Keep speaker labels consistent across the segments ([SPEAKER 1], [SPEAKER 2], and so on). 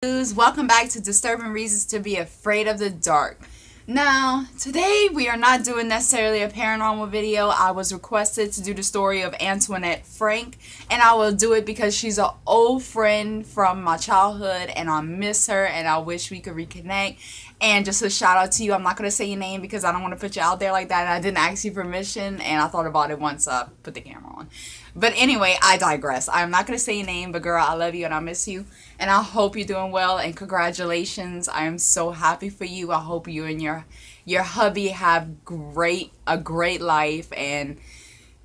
[SPEAKER 1] Welcome back to Disturbing Reasons to Be Afraid of the Dark. Now, today we are not doing necessarily a paranormal video. I was requested to do the story of Antoinette Frank, and I will do it because she's an old friend from my childhood, and I miss her, and I wish we could reconnect. And just a shout out to you. I'm not going to say your name because I don't want to put you out there like that, and I didn't ask you permission, and I thought about it once I put the camera on. But anyway, I digress. I'm not going to say your name, but girl, I love you and I miss you. And I hope you're doing well, and congratulations. I am so happy for you. I hope you and your hubby have a great life and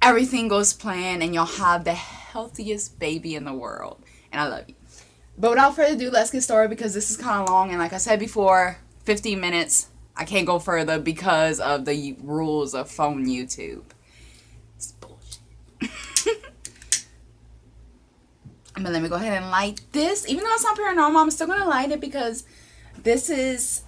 [SPEAKER 1] everything goes planned and you'll have the healthiest baby in the world. And I love you. But without further ado, let's get started because this is kind of long, and like I said before, 15 minutes. I can't go further because of the rules of phone YouTube. It's bullshit. But let me go ahead and light this. Even though it's not paranormal, I'm still going to light it because this is...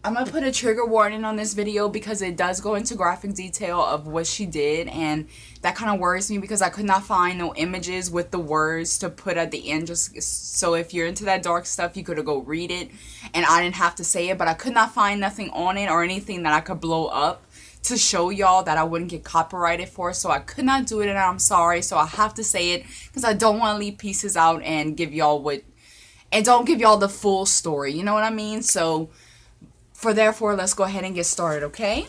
[SPEAKER 1] I'm going to put a trigger warning on this video because it does go into graphic detail of what she did. And that kind of worries me because I could not find no images with the words to put at the end. Just so if you're into that dark stuff, you could go read it. And I didn't have to say it. But I could not find nothing on it or anything that I could blow up to show y'all that I wouldn't get copyrighted for, so I could not do it, and I'm sorry. So I have to say it because I don't want to leave pieces out and give y'all don't give y'all the full story, you know what I mean? So therefore, let's go ahead and get started, okay?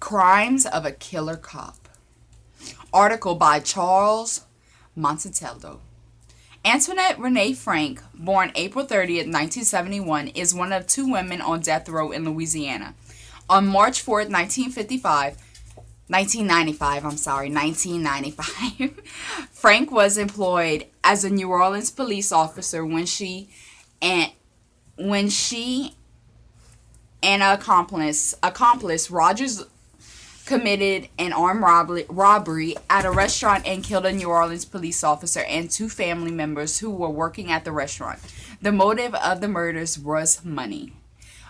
[SPEAKER 1] Crimes of a Killer Cop. Article by Charles Montitello. Antoinette Renee Frank, born April 30th, 1971, is one of two women on death row in Louisiana. On March 4th, 1995, Frank was employed as a New Orleans police officer when she and an accomplice Rogers committed an armed robbery at a restaurant and killed a New Orleans police officer and two family members who were working at the restaurant. The motive of the murders was money.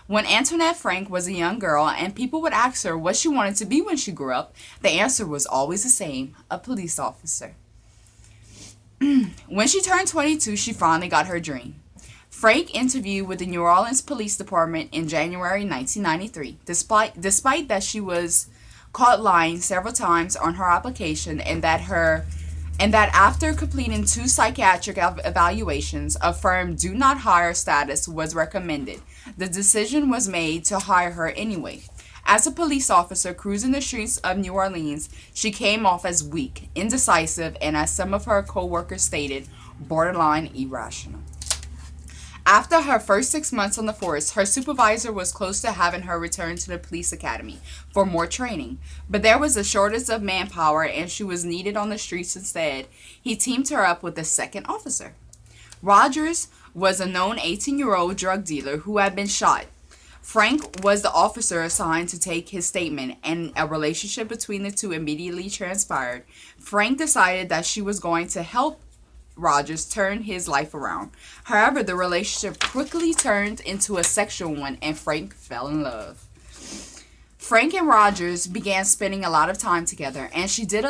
[SPEAKER 1] When Antoinette Frank was a young girl and people would ask her what she wanted to be when she grew up, the answer was always the same: a police officer. When she turned 22, she finally got her dream. Frank interviewed with the New Orleans Police Department in January 1993, despite that she was caught lying several times on her application and that after completing 2 psychiatric evaluations, a firm do not hire status was recommended. The decision was made to hire her anyway. As a police officer cruising the streets of New Orleans, she came off as weak, indecisive, and as some of her co-workers stated, borderline irrational. After her first 6 months on the force, her supervisor was close to having her return to the police academy for more training. But there was a shortage of manpower and she was needed on the streets instead. He teamed her up with a second officer. Rogers was a known 18-year-old drug dealer who had been shot. Frank was the officer assigned to take his statement, and a relationship between the two immediately transpired. Frank decided that she was going to help Rogers turned his life around. However, the relationship quickly turned into a sexual one and Frank fell in love. Frank and Rogers began spending a lot of time together, and she did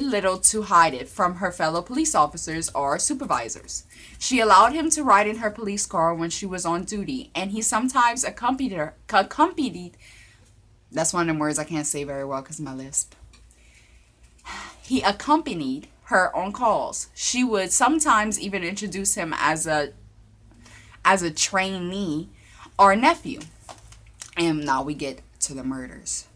[SPEAKER 1] little to hide it from her fellow police officers or supervisors. She allowed him to ride in her police car when she was on duty, and he sometimes accompanied that's one of them words I can't say very well because of my lisp. He accompanied her on calls. She would sometimes even introduce him as a trainee or nephew. And now we get to the murders.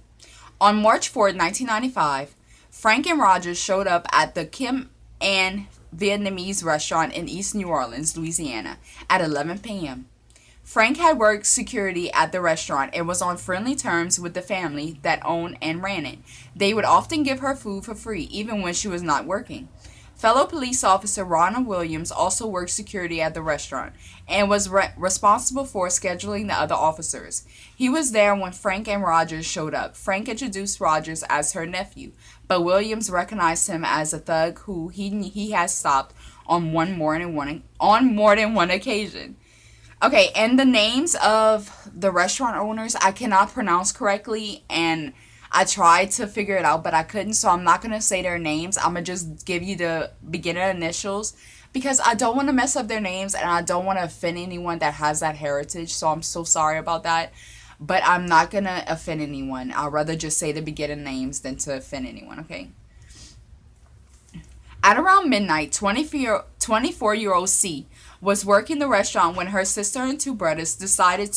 [SPEAKER 1] On March 4th, 1995, Frank and Rogers showed up at the Kim Ann Vietnamese restaurant in East New Orleans, Louisiana at 11 p.m. Frank had worked security at the restaurant and was on friendly terms with the family that owned and ran it. They would often give her food for free, even when she was not working. Fellow police officer Ronald Williams also worked security at the restaurant and was responsible for scheduling the other officers. He was there when Frank and Rogers showed up. Frank introduced Rogers as her nephew, but Williams recognized him as a thug who he had stopped on more than one occasion. Okay, and the names of the restaurant owners I cannot pronounce correctly, and I tried to figure it out, but I couldn't, so I'm not going to say their names. I'm going to just give you the beginner initials. because I don't want to mess up their names and I don't want to offend anyone that has that heritage. So I'm so sorry about that. But I'm not going to offend anyone. I'd rather just say the beginning names than to offend anyone, okay? At around midnight, 24-year-old C was working the restaurant when her sister and two brothers decided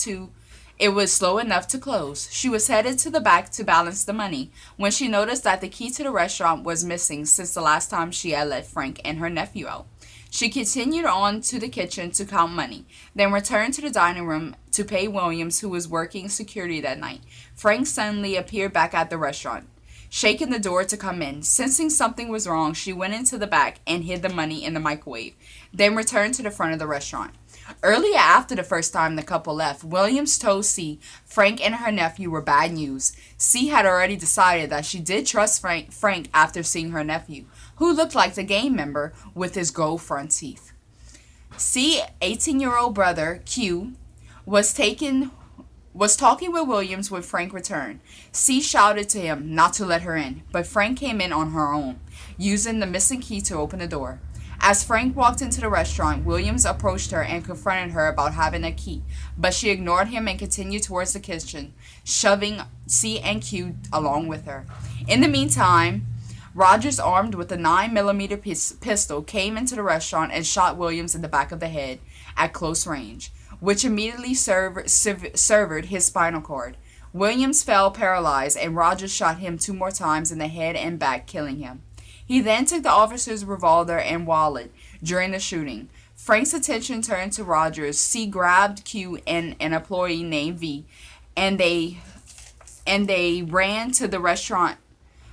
[SPEAKER 1] it was slow enough to close. She was headed to the back to balance the money when she noticed that the key to the restaurant was missing since the last time she had let Frank and her nephew out. She continued on to the kitchen to count money, then returned to the dining room to pay Williams, who was working security that night. Frank suddenly appeared back at the restaurant, shaking the door to come in. Sensing something was wrong, she went into the back and hid the money in the microwave, then returned to the front of the restaurant. Earlier, after the first time the couple left, Williams told C Frank and her nephew were bad news. C had already decided that she did trust Frank after seeing her nephew, who looked like the gang member with his gold front teeth. C, 18-year-old brother Q, was talking with Williams when Frank returned. C shouted to him not to let her in, but Frank came in on her own, using the missing key to open the door. As Frank walked into the restaurant, Williams approached her and confronted her about having a key, but she ignored him and continued towards the kitchen, shoving C and Q along with her. In the meantime, Rogers, armed with a 9mm pistol, came into the restaurant and shot Williams in the back of the head at close range, which immediately severed his spinal cord. Williams fell paralyzed, and Rogers shot him 2 more times in the head and back, killing him. He then took the officer's revolver and wallet during the shooting. Frank's attention turned to Rogers. C grabbed Q and an employee named V, and they ran to the restaurant.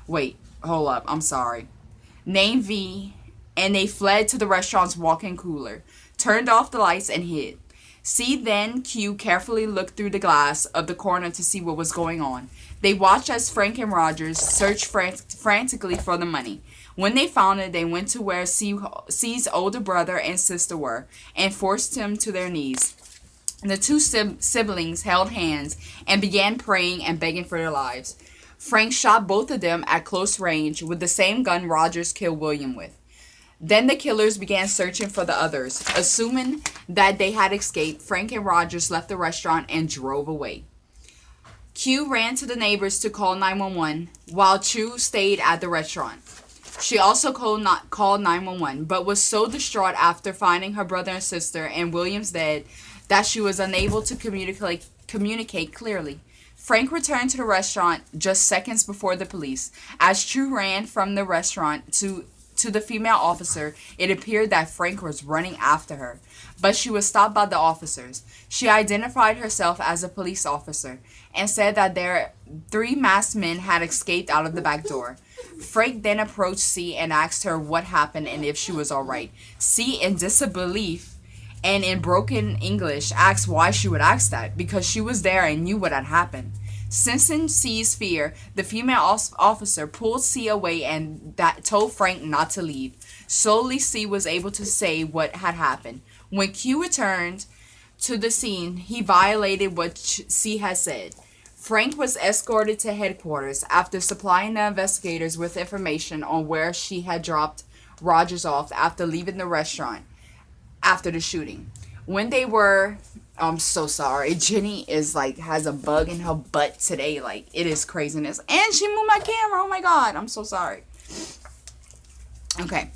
[SPEAKER 1] Wait, hold up, I'm sorry. Named V, and they fled to the restaurant's walk-in cooler, turned off the lights, and hid. C then Q carefully looked through the glass of the corner to see what was going on. They watched as Frank and Rogers searched frantically for the money. When they found it, they went to where C's older brother and sister were and forced him to their knees. The two siblings held hands and began praying and begging for their lives. Frank shot both of them at close range with the same gun Rogers killed William with. Then the killers began searching for the others. Assuming that they had escaped, Frank and Rogers left the restaurant and drove away. Q ran to the neighbors to call 911 while Chu stayed at the restaurant. She also called 911, but was so distraught after finding her brother and sister and Williams dead that she was unable to communicate clearly. Frank returned to the restaurant just seconds before the police. As Chu ran from the restaurant to the female officer, it appeared that Frank was running after her, but she was stopped by the officers. She identified herself as a police officer and said that their 3 masked men had escaped out of the back door. Frank then approached C and asked her what happened and if she was alright. C, in disbelief and in broken English, asked why she would ask that, because she was there and knew what had happened. Sensing C's fear, the female officer pulled C away and told Frank not to leave. Slowly, C was able to say what had happened. When Q returned to the scene, he violated what C had said. Frank was escorted to headquarters after supplying the investigators with information on where she had dropped Rogers off after leaving the restaurant after the shooting. When they were... I'm so sorry. Jenny has a bug in her butt today. It is craziness. And she moved my camera. Oh my God. I'm so sorry. Okay.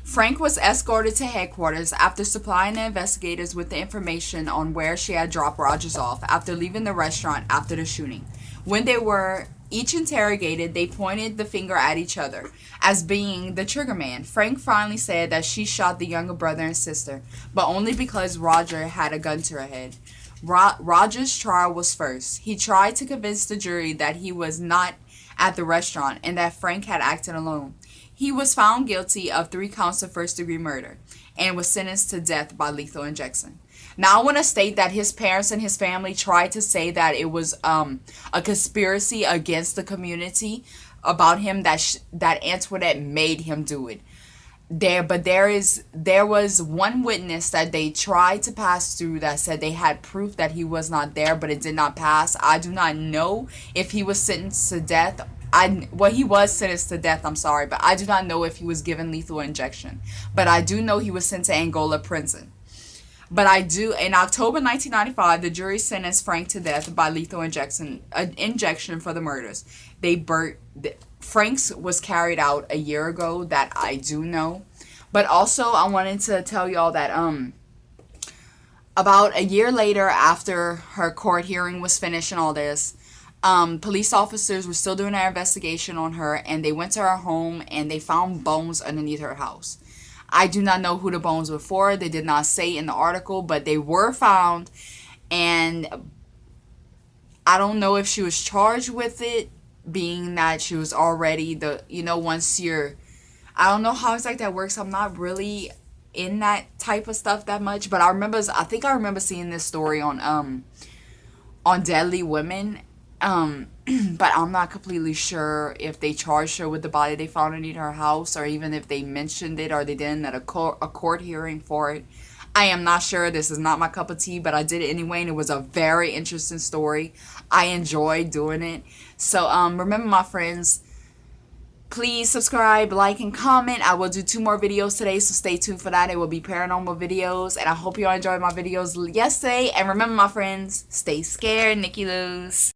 [SPEAKER 1] Frank was escorted to headquarters after supplying the investigators with the information on where she had dropped Rogers off after leaving the restaurant after the shooting. When they were each interrogated, they pointed the finger at each other as being the trigger man. Frank finally said that she shot the younger brother and sister, but only because Roger had a gun to her head. Roger's trial was first. He tried to convince the jury that he was not at the restaurant and that Frank had acted alone. He was found guilty of 3 counts of first-degree murder and was sentenced to death by lethal injection. Now, I want to state that his parents and his family tried to say that it was a conspiracy against the community about him, that Antoinette made him do it. There was one witness that they tried to pass through that said they had proof that he was not there, but it did not pass. I do not know if he was sentenced to death well, he was sentenced to death, I'm sorry, but I do not know if he was given lethal injection. But I do know he was sent to Angola prison. But I do, in October 1995, the jury sentenced Frank to death by lethal injection for the murders. Frank's was carried out a year ago, that I do know. But also, I wanted to tell y'all that about a year later, after her court hearing was finished and all this, police officers were still doing their investigation on her, and they went to her home and they found bones underneath her house. I do not know who the bones were for. They did not say in the article, but they were found, and I don't know if she was charged with it, being that she was already once you're, I don't know how exactly that works. I'm not really in that type of stuff that much, but I think I remember seeing this story on Deadly Women, but I'm not completely sure if they charged her with the body they found underneath her house, or even if they mentioned it or they didn't at a court hearing for it. I am not sure. This is not my cup of tea, but I did it anyway, and it was a very interesting story. I enjoyed doing it. So remember, my friends, please subscribe, like, and comment. I will do 2 more videos today, so stay tuned for that. It will be paranormal videos, and I hope you all enjoyed my videos yesterday. And remember, my friends, stay scared. Nikki Luz.